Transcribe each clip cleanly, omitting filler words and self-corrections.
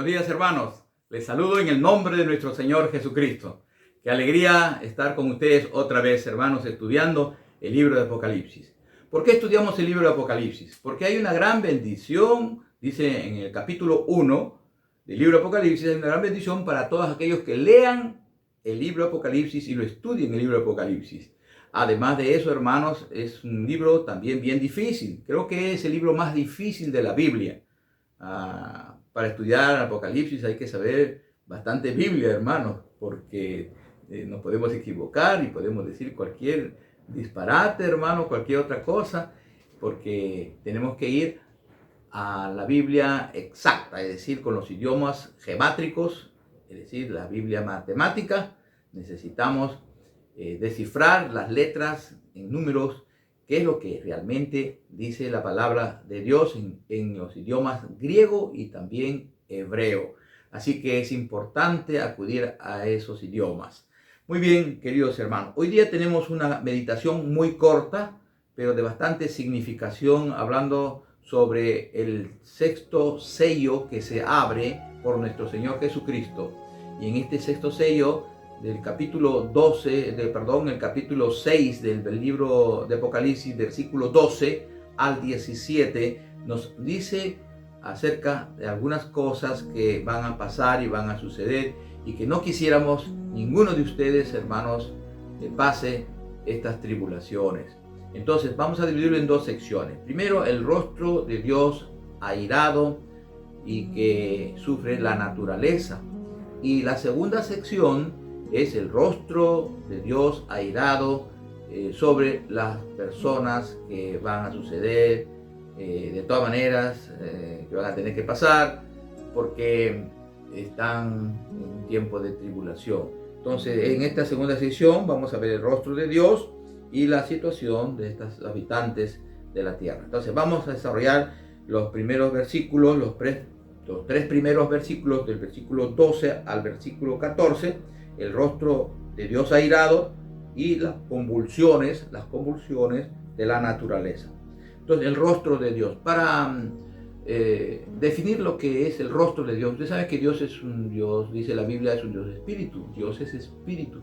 Buenos días, hermanos. Les saludo en el nombre de nuestro Señor Jesucristo. Qué alegría estar con ustedes otra vez, hermanos, estudiando el libro de Apocalipsis. ¿Por qué estudiamos el libro de Apocalipsis? Porque hay una gran bendición, dice en el capítulo 1 del libro de Apocalipsis, hay una gran bendición para todos aquellos que lean el libro de Apocalipsis y lo estudien el libro de Apocalipsis. Además de eso, hermanos, es un libro también bien difícil. Creo que es el libro más difícil de la Biblia. Para estudiar Apocalipsis hay que saber bastante Biblia, hermanos, porque nos podemos equivocar y podemos decir cualquier disparate, hermano, cualquier otra cosa, porque tenemos que ir a la Biblia exacta, es decir, con los idiomas gemátricos, es decir, la Biblia matemática. Necesitamos descifrar las letras en números, qué es lo que realmente dice la palabra de Dios en los idiomas griego y también hebreo. Así que es importante acudir a esos idiomas. Muy bien, queridos hermanos, hoy día tenemos una meditación muy corta, pero de bastante significación, hablando sobre el sexto sello que se abre por nuestro Señor Jesucristo. Y en este sexto sello del capítulo 6 del libro de Apocalipsis, versículo 12 al 17, nos dice acerca de algunas cosas que van a pasar y van a suceder y que no quisiéramos ninguno de ustedes, hermanos, que pase estas tribulaciones. Entonces vamos a dividirlo en dos secciones. Primero, el rostro de Dios airado y que sufre la naturaleza. Y la segunda sección es el rostro de Dios airado sobre las personas que van a suceder, de todas maneras, que van a tener que pasar, porque están en un tiempo de tribulación. Entonces, en esta segunda sección vamos a ver el rostro de Dios y la situación de estos habitantes de la tierra. Entonces, vamos a desarrollar los primeros versículos, los tres primeros versículos, del versículo 12 al versículo 14, el rostro de Dios airado y las convulsiones de la naturaleza. Entonces, el rostro de Dios. Para definir lo que es el rostro de Dios, usted sabe que Dios es un Dios, dice la Biblia, es un Dios espíritu. Dios es espíritu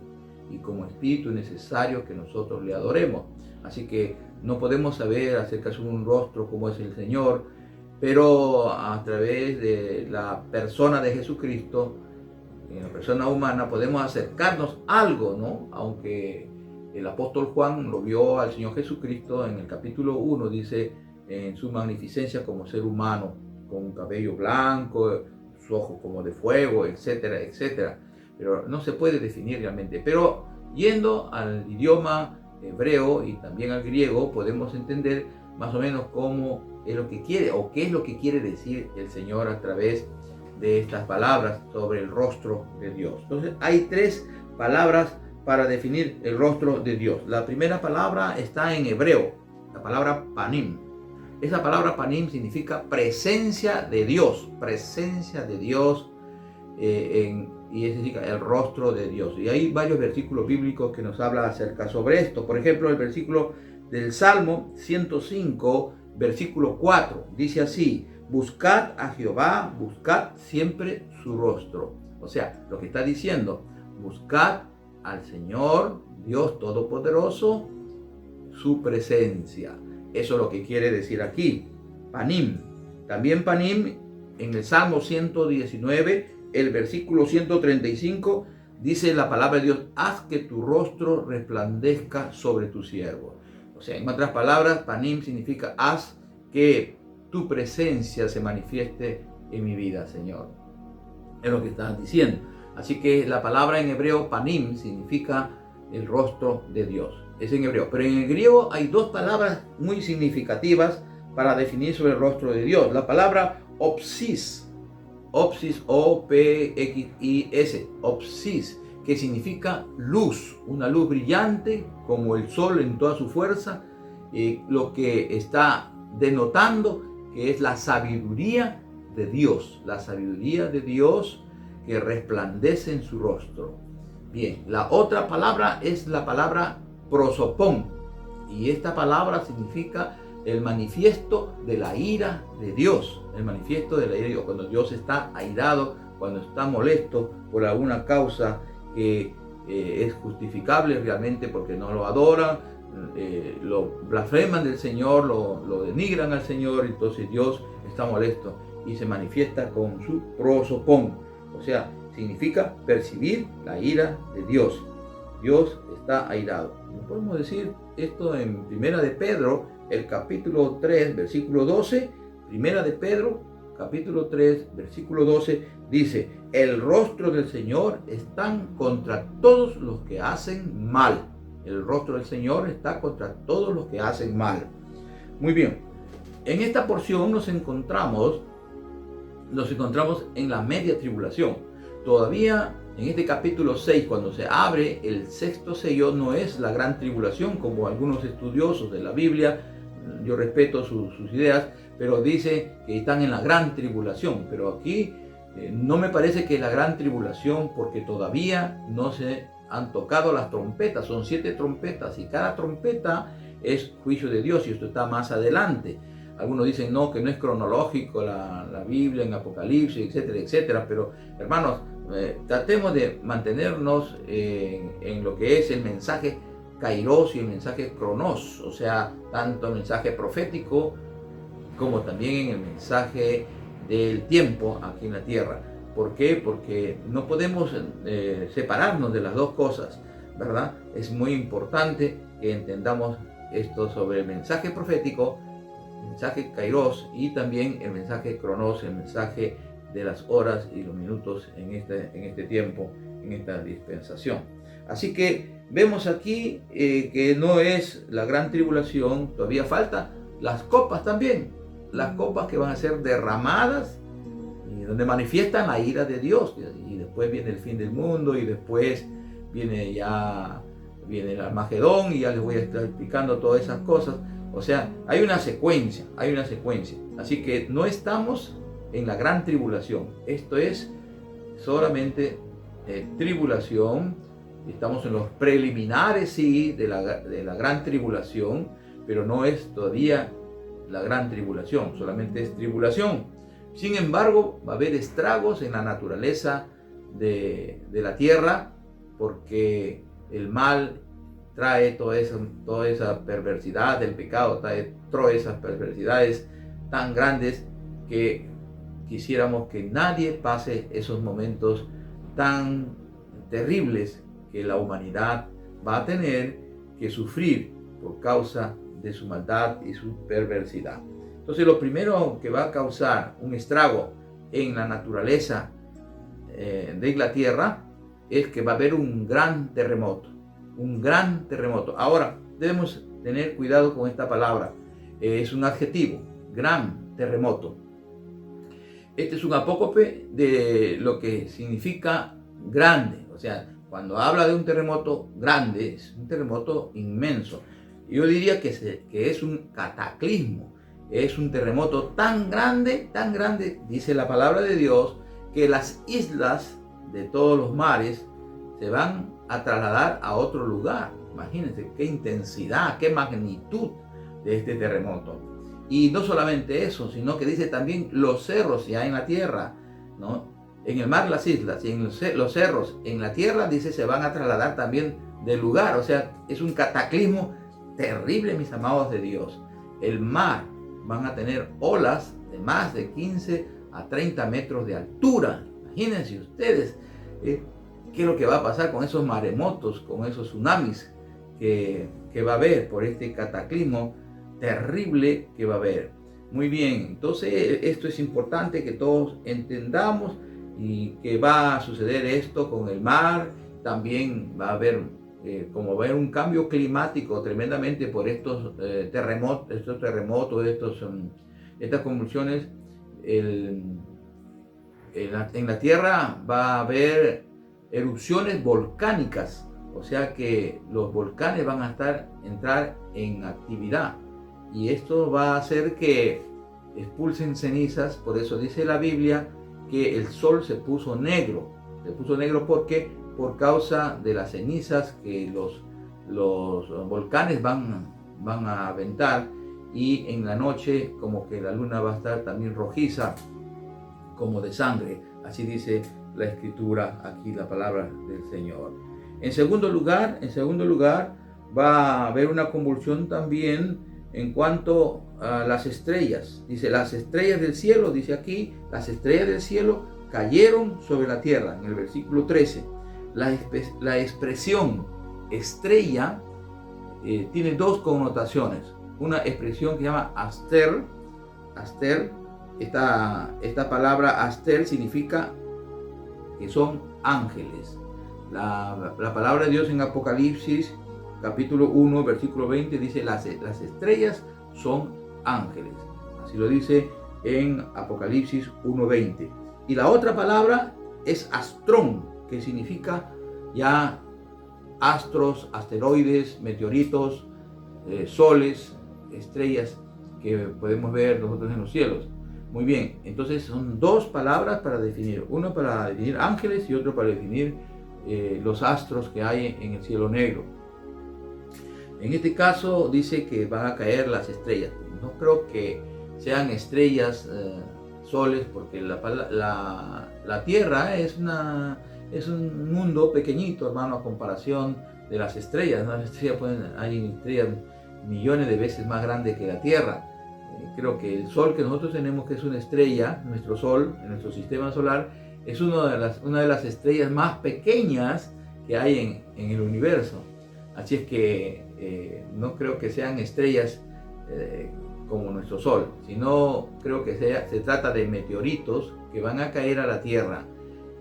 y como espíritu es necesario que nosotros le adoremos. Así que no podemos saber acerca de un rostro como es el Señor, pero a través de la persona de Jesucristo, en la persona humana, podemos acercarnos algo, ¿no? Aunque el apóstol Juan lo vio al Señor Jesucristo en el capítulo 1, dice, en su magnificencia como ser humano, con un cabello blanco, sus ojos como de fuego, etcétera, etcétera. Pero no se puede definir realmente. Pero yendo al idioma hebreo y también al griego, podemos entender más o menos cómo es lo que quiere o qué es lo que quiere decir el Señor a través de estas palabras sobre el rostro de Dios. Entonces, hay tres palabras para definir el rostro de Dios. La primera palabra está en hebreo, la palabra panim. Esa palabra panim significa presencia de Dios, y eso significa el rostro de Dios. Y hay varios versículos bíblicos que nos hablan acerca sobre esto. Por ejemplo, el versículo del Salmo 105, versículo 4, dice así: buscad a Jehová, buscad siempre su rostro. O sea, lo que está diciendo, buscad al Señor, Dios Todopoderoso, su presencia. Eso es lo que quiere decir aquí, panim. También panim, en el Salmo 119, el versículo 135, dice la palabra de Dios: haz que tu rostro resplandezca sobre tu siervo. O sea, en otras palabras, panim significa haz que tu presencia se manifieste en mi vida, Señor. Es lo que estás diciendo. Así que la palabra en hebreo, panim, significa el rostro de Dios. Es en hebreo. Pero en el griego hay dos palabras muy significativas para definir sobre el rostro de Dios. La palabra opsis, O-P-X-I-S, opsis, que significa luz, una luz brillante como el sol en toda su fuerza, lo que está denotando que es la sabiduría de Dios que resplandece en su rostro. Bien, la otra palabra es la palabra prosopón, y esta palabra significa el manifiesto de la ira de Dios. El manifiesto de la ira de Dios, cuando Dios está airado, cuando está molesto por alguna causa que es justificable realmente porque no lo adoran, lo blasfeman del Señor, lo denigran al Señor, entonces Dios está molesto y se manifiesta con su prosopón. O sea, significa percibir la ira de Dios. Dios está airado. Podemos decir esto en Primera de Pedro, el capítulo 3, versículo 12. Primera de Pedro, capítulo 3, versículo 12, dice: el rostro del Señor está contra todos los que hacen mal. El rostro del Señor está contra todos los que hacen mal. Muy bien, en esta porción nos encontramos en la media tribulación. Todavía en este capítulo 6, cuando se abre el sexto sello, no es la gran tribulación, como algunos estudiosos de la Biblia, yo respeto sus ideas, pero dice que están en la gran tribulación. Pero aquí no me parece que es la gran tribulación, porque todavía no se han tocado las trompetas. Son 7 trompetas y cada trompeta es juicio de Dios, y esto está más adelante. Algunos dicen no, que no es cronológico la Biblia en Apocalipsis, etcétera, etcétera. Pero hermanos, tratemos de mantenernos en lo que es el mensaje Kairos y el mensaje Cronos, o sea, tanto el mensaje profético como también en el mensaje del tiempo aquí en la tierra. ¿Por qué? Porque no podemos separarnos de las dos cosas, ¿verdad? Es muy importante que entendamos esto sobre el mensaje profético, el mensaje Kairos, y también el mensaje Cronos, el mensaje de las horas y los minutos en este tiempo, en esta dispensación. Así que vemos aquí que no es la gran tribulación, todavía falta las copas también, las copas que van a ser derramadas y donde manifiestan la ira de Dios, y después viene el fin del mundo, y después viene el Armagedón, y ya les voy a estar explicando todas esas cosas. O sea, hay una secuencia, así que no estamos en la gran tribulación, esto es solamente tribulación. Estamos en los preliminares, sí, de la gran tribulación, pero no es todavía la gran tribulación, solamente es tribulación. Sin embargo, va a haber estragos en la naturaleza de la tierra, porque el mal trae toda esa perversidad del pecado, trae esas perversidades tan grandes que quisiéramos que nadie pase esos momentos tan terribles que la humanidad va a tener que sufrir por causa de su maldad y su perversidad. Entonces, lo primero que va a causar un estrago en la naturaleza de la tierra es que va a haber un gran terremoto. Ahora, debemos tener cuidado con esta palabra. Es un adjetivo, gran terremoto. Este es un apócope de lo que significa grande. O sea, cuando habla de un terremoto grande, es un terremoto inmenso. Yo diría que es un cataclismo. Es un terremoto tan grande, dice la palabra de Dios, que las islas de todos los mares se van a trasladar a otro lugar. Imagínense qué intensidad, qué magnitud de este terremoto. Y no solamente eso, sino que dice también los cerros que hay en la tierra, ¿no? En el mar las islas, y en los cerros en la tierra, dice, se van a trasladar también del lugar. O sea, es un cataclismo terrible, mis amados de Dios. El mar van a tener olas de más de 15 a 30 metros de altura. Imagínense ustedes qué es lo que va a pasar con esos maremotos, con esos tsunamis que va a haber por este cataclismo terrible que va a haber. Muy bien, entonces esto es importante que todos entendamos, y que va a suceder esto con el mar. También va a haber un cambio climático tremendamente por estos terremotos, estas convulsiones. En la tierra va a haber erupciones volcánicas, o sea que los volcanes van a entrar en actividad, y esto va a hacer que expulsen cenizas. Por eso dice la Biblia que el sol se puso negro. Porque por causa de las cenizas que los volcanes van a aventar, y en la noche como que la luna va a estar también rojiza, como de sangre. Así dice la escritura aquí, la palabra del Señor. En segundo lugar, va a haber una convulsión también en cuanto a las estrellas. Dice, las estrellas del cielo, dice aquí, las estrellas del cielo cayeron sobre la tierra, en el versículo 13. La expresión estrella tiene dos connotaciones. Una expresión que se llama aster. Esta palabra aster significa que son ángeles. La palabra de Dios en Apocalipsis capítulo 1 versículo 20 dice las estrellas son ángeles. Así lo dice en Apocalipsis 1:20. Y la otra palabra es astrón, que significa ya astros, asteroides, meteoritos, soles, estrellas que podemos ver nosotros en los cielos. Muy bien, entonces son dos palabras para definir, uno para definir ángeles y otro para definir los astros que hay en el cielo negro. En este caso dice que van a caer las estrellas. No creo que sean estrellas, soles, porque la Tierra es un mundo pequeñito, hermano, a comparación de las estrellas, ¿no? Las estrellas hay estrellas millones de veces más grandes que la Tierra. Creo que el Sol que nosotros tenemos, que es una estrella, nuestro Sol, en nuestro sistema solar, es una de las estrellas más pequeñas que hay en el universo. Así es que no creo que sean estrellas como nuestro Sol, sino creo que se trata de meteoritos que van a caer a la Tierra.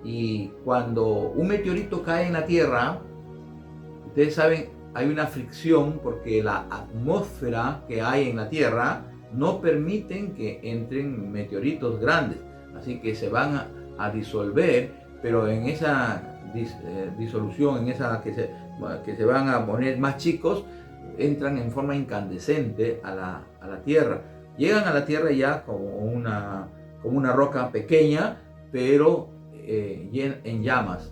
Y cuando un meteorito cae en la Tierra, ustedes saben, hay una fricción porque la atmósfera que hay en la Tierra no permiten que entren meteoritos grandes, así que se van a disolver, pero en esa disolución, en esa que se van a poner más chicos, entran en forma incandescente a la Tierra. Llegan a la Tierra ya como una roca pequeña, pero en llamas.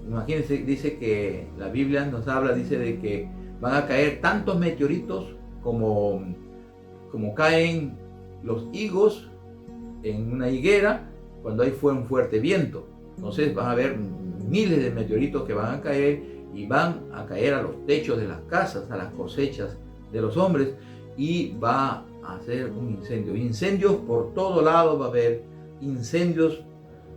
Imagínense, dice que la Biblia nos habla, dice de que van a caer tantos meteoritos como caen los higos en una higuera cuando hay un fuerte viento. Entonces van a haber miles de meteoritos que van a caer y van a caer a los techos de las casas, a las cosechas de los hombres, y va a hacer un incendio. Incendios por todo lado, va a haber incendios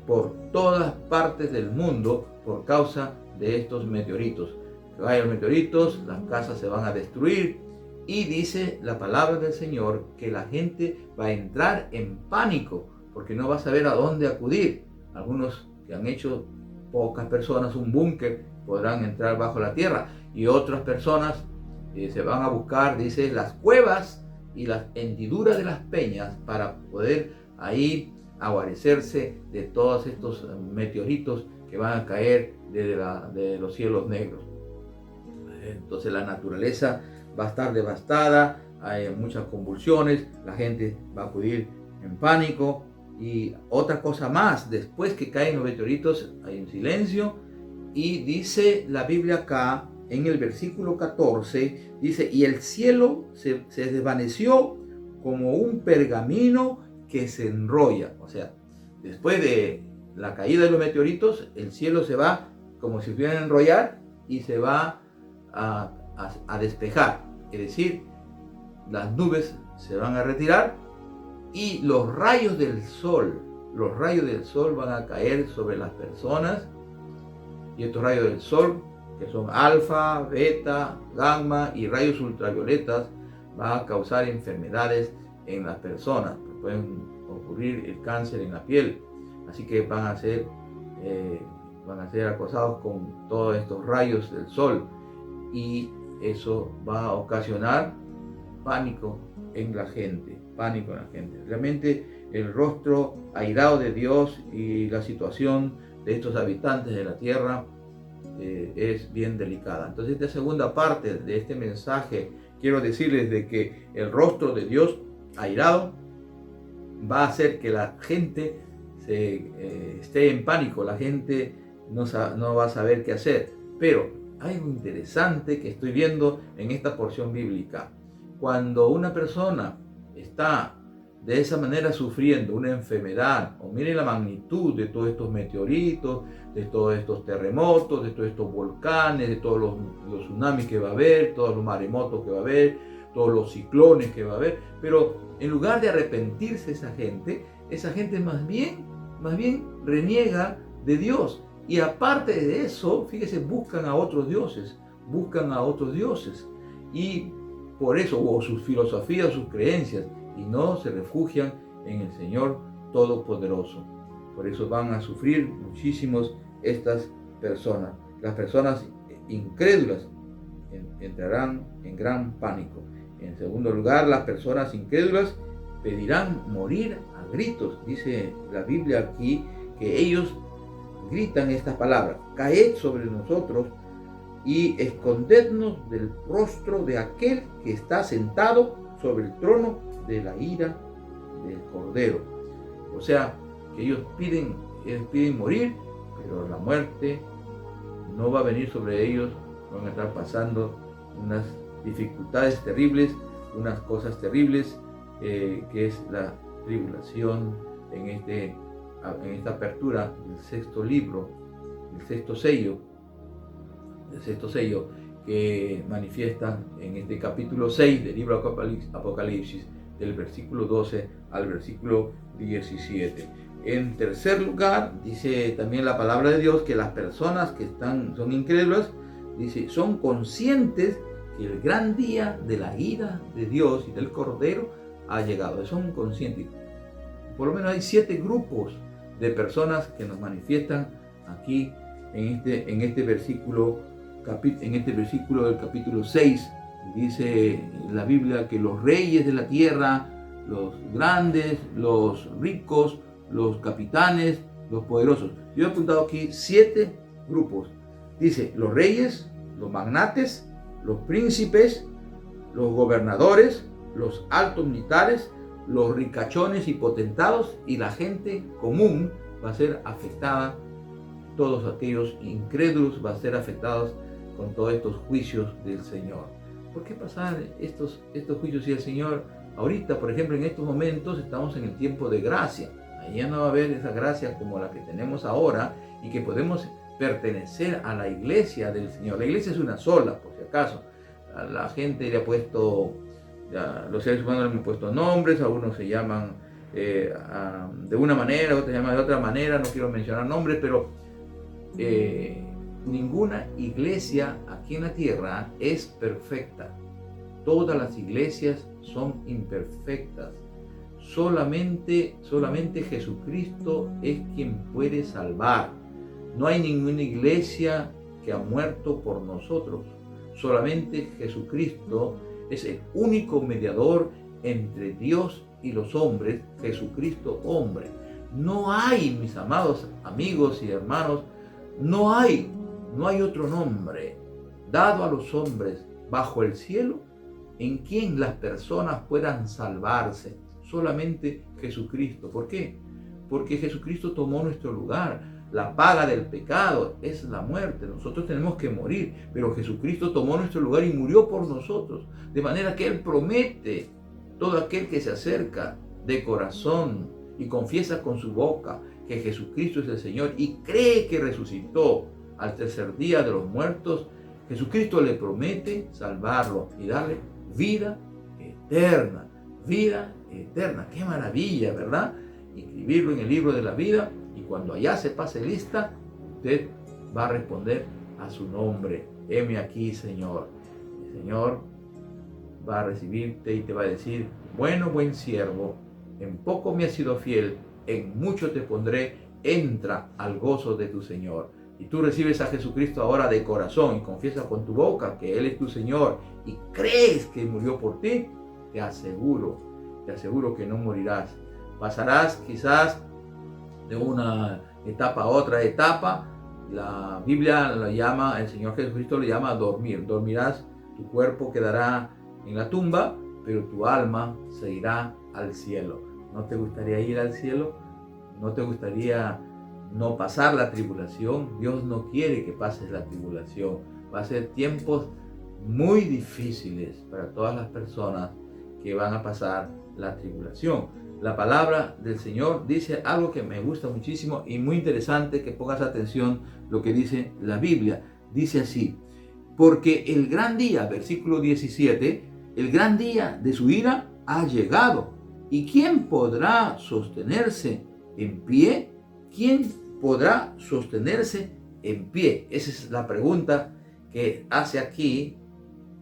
por todas partes del mundo por causa de estos meteoritos. Que vayan los meteoritos, las casas se van a destruir, y dice la palabra del Señor que la gente va a entrar en pánico porque no va a saber a dónde acudir. Algunos que han hecho, pocas personas, un búnker, podrán entrar bajo la tierra, y otras personas se van a buscar, dice, las cuevas y las hendiduras de las peñas para poder ahí aguarecerse de todos estos meteoritos que van a caer de los cielos negros. Entonces la naturaleza va a estar devastada, hay muchas convulsiones, la gente va a acudir en pánico. Y otra cosa más, después que caen los meteoritos hay un silencio, y dice la Biblia acá en el versículo 14, dice, y el cielo se desvaneció como un pergamino que se enrolla. O sea, después de la caída de los meteoritos, el cielo se va como si fuera a enrollar y se va a despejar. Es decir, las nubes se van a retirar y los rayos del sol van a caer sobre las personas. Y estos rayos del sol, que son alfa, beta, gamma y rayos ultravioletas, van a causar enfermedades en las personas. Pueden ocurrir el cáncer en la piel. Así que van a ser acosados con todos estos rayos del sol. Y eso va a ocasionar pánico en la gente. Realmente el rostro airado de Dios y la situación de estos habitantes de la tierra es bien delicada. Entonces, esta segunda parte de este mensaje, quiero decirles de que el rostro de Dios airado va a hacer que la gente esté en pánico. La gente no va a saber qué hacer. Pero hay algo interesante que estoy viendo en esta porción bíblica. Cuando una persona está de esa manera sufriendo una enfermedad, o miren la magnitud de todos estos meteoritos, de todos estos terremotos, de todos estos volcanes, de todos los tsunamis que va a haber, todos los maremotos que va a haber, todos los ciclones que va a haber, pero en lugar de arrepentirse esa gente más bien reniega de Dios. Y aparte de eso, fíjese, buscan a otros dioses, y por eso, o sus filosofías, sus creencias, y no se refugian en el Señor Todopoderoso. Por eso van a sufrir muchísimos estas personas. Las personas incrédulas entrarán en gran pánico. En segundo lugar, las personas incrédulas pedirán morir a gritos. Dice la Biblia aquí que ellos gritan estas palabras: caed sobre nosotros y escondednos del rostro de aquel que está sentado sobre el trono de la ira del Cordero. O sea, que ellos piden morir, pero la muerte no va a venir sobre ellos. Van a estar pasando unas dificultades terribles, unas cosas terribles, que es la tribulación en esta apertura del sexto libro, del sexto sello que manifiesta en este capítulo 6 del libro Apocalipsis, del versículo 12 al versículo 17. En tercer lugar, dice también la palabra de Dios que las personas que son incrédulas, dice, son conscientes que el gran día de la ira de Dios y del Cordero ha llegado. Son conscientes. Por lo menos hay 7 grupos de personas que nos manifiestan aquí en este versículo del capítulo 6. Dice la Biblia que los reyes de la tierra, los grandes, los ricos, los capitanes, los poderosos. Yo he apuntado aquí 7 grupos. Dice los reyes, los magnates, los príncipes, los gobernadores, los altos militares, los ricachones y potentados, y la gente común va a ser afectada. Todos aquellos incrédulos van a ser afectados con todos estos juicios del Señor. ¿Por qué pasar estos juicios si el Señor, ahorita, por ejemplo, en estos momentos estamos en el tiempo de gracia? Allá no va a haber esa gracia como la que tenemos ahora, y que podemos pertenecer a la iglesia del Señor. La iglesia es una sola, por si acaso. A la gente le ha puesto, los seres humanos le han puesto nombres, algunos se llaman de una manera, otros se llaman de otra manera, no quiero mencionar nombres, pero ninguna iglesia aquí en la tierra es perfecta. Todas las iglesias son imperfectas. Solamente Jesucristo es quien puede salvar. No hay ninguna iglesia que ha muerto por nosotros. Solamente Jesucristo es el único mediador entre Dios y los hombres, Jesucristo hombre. No hay, mis amados amigos y hermanos, no hay otro nombre dado a los hombres bajo el cielo en quien las personas puedan salvarse. Solamente Jesucristo. ¿Por qué? Porque Jesucristo tomó nuestro lugar. La paga del pecado es la muerte. Nosotros tenemos que morir, pero Jesucristo tomó nuestro lugar y murió por nosotros. De manera que Él promete, todo aquel que se acerca de corazón y confiesa con su boca que Jesucristo es el Señor y cree que resucitó al tercer día de los muertos, Jesucristo le promete salvarlo y darle vida eterna. Vida eterna. ¡Qué maravilla!, ¿verdad? Inscribirlo en el libro de la vida, y cuando allá se pase lista, usted va a responder a su nombre: heme aquí, Señor. El Señor va a recibirte y te va a decir: bueno, buen siervo, en poco me has sido fiel, en mucho te pondré, entra al gozo de tu Señor. Y tú recibes a Jesucristo ahora de corazón y confiesas con tu boca que Él es tu Señor y crees que murió por ti, te aseguro que no morirás. Pasarás quizás de una etapa a otra etapa. La Biblia la llama, el Señor Jesucristo le llama dormir. Dormirás, tu cuerpo quedará en la tumba, pero tu alma se irá al cielo. ¿No te gustaría ir al cielo? ¿No te gustaría no pasar la tribulación? Dios no quiere que pases la tribulación. Va a ser tiempos muy difíciles para todas las personas que van a pasar la tribulación. La palabra del Señor dice algo que me gusta muchísimo y muy interesante que pongas atención lo que dice la Biblia. Dice así: porque el gran día, versículo 17, el gran día de su ira ha llegado. ¿Y quién podrá sostenerse en pie? ¿Quién podrá sostenerse en pie? Esa es la pregunta que hace aquí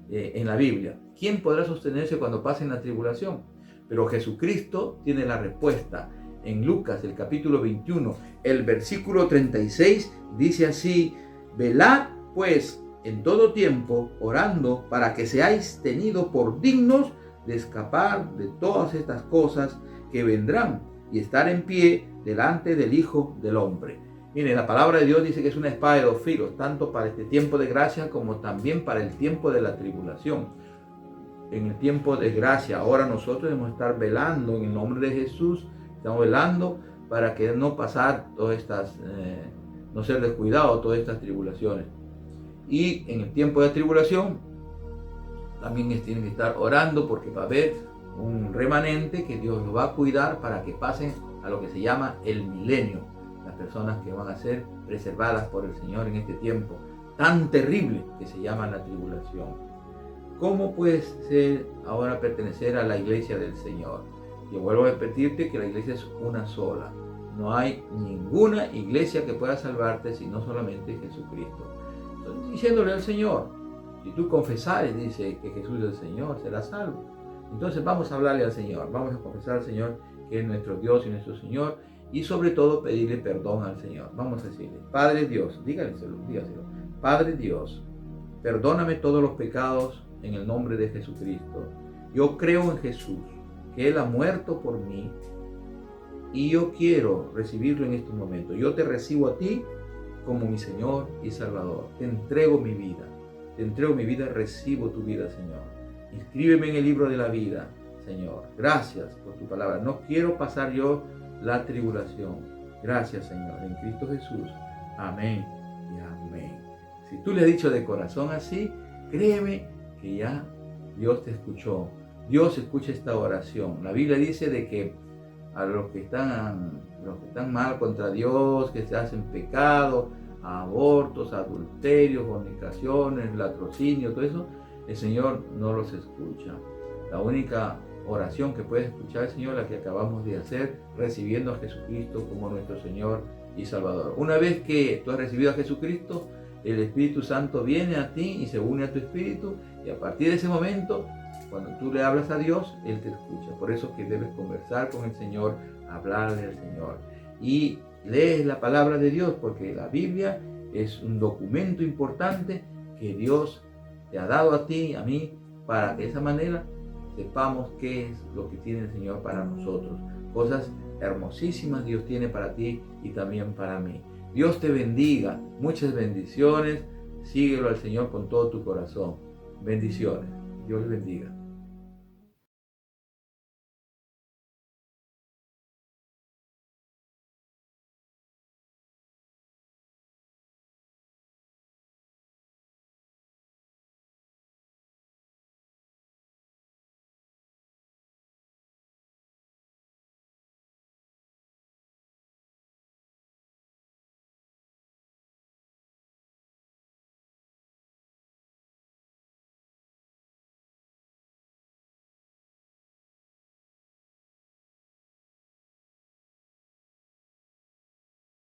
en la Biblia. ¿Quién podrá sostenerse cuando pase en la tribulación? Pero Jesucristo tiene la respuesta. En Lucas, el capítulo 21, el versículo 36, dice así: velad pues en todo tiempo, orando para que seáis tenidos por dignos de escapar de todas estas cosas que vendrán y estar en pie delante del Hijo del Hombre. Mire, la palabra de Dios dice que es una espada de dos filos, tanto para este tiempo de gracia como también para el tiempo de la tribulación. En el tiempo de gracia, ahora nosotros debemos estar velando en el nombre de Jesús. Estamos velando para que no pasar todas estas, no ser descuidado todas estas tribulaciones. Y en el tiempo de tribulación también tienen que estar orando, porque va a haber un remanente que Dios los va a cuidar para que pasen a lo que se llama el milenio. Las personas que van a ser preservadas por el Señor en este tiempo tan terrible que se llama la tribulación. ¿Cómo puedes ser ahora pertenecer a la iglesia del Señor? Yo vuelvo a repetirte que la iglesia es una sola. No hay ninguna iglesia que pueda salvarte sino solamente Jesucristo. Estoy diciéndole al Señor, si tú confesares, dice que Jesús es el Señor, serás salvo. Entonces vamos a hablarle al Señor, vamos a confesar al Señor que es nuestro Dios y nuestro Señor, y sobre todo pedirle perdón al Señor. Vamos a decirle: Padre Dios, dígaselo, Padre Dios, perdóname todos los pecados en el nombre de Jesucristo. Yo creo en Jesús, que Él ha muerto por mí, y yo quiero recibirlo en este momento. Yo te recibo a ti como mi Señor y Salvador. Te entrego mi vida, recibo tu vida, Señor. Inscríbeme en el libro de la vida, Señor. Gracias por tu palabra. No quiero pasar yo la tribulación. Gracias, Señor, en Cristo Jesús. Amén y amén. Si tú le has dicho de corazón así, créeme que ya Dios te escuchó. Dios escucha esta oración. La Biblia dice de que a los que están mal contra Dios, que se hacen pecado, abortos, adulterios, fornicaciones, latrocinio, todo eso, el Señor no los escucha. La única oración que puede escuchar el Señor, la que acabamos de hacer, recibiendo a Jesucristo como nuestro Señor y Salvador. Una vez que tú has recibido a Jesucristo, el Espíritu Santo viene a ti y se une a tu espíritu, y a partir de ese momento, cuando tú le hablas a Dios, Él te escucha. Por eso que debes conversar con el Señor, hablarle al Señor. Y lees la palabra de Dios, porque la Biblia es un documento importante que Dios te ha dado a ti y a mí, para que de esa manera sepamos qué es lo que tiene el Señor para nosotros. Cosas hermosísimas Dios tiene para ti y también para mí. Dios te bendiga, muchas bendiciones. Síguelo al Señor con todo tu corazón. Bendiciones. Dios le bendiga.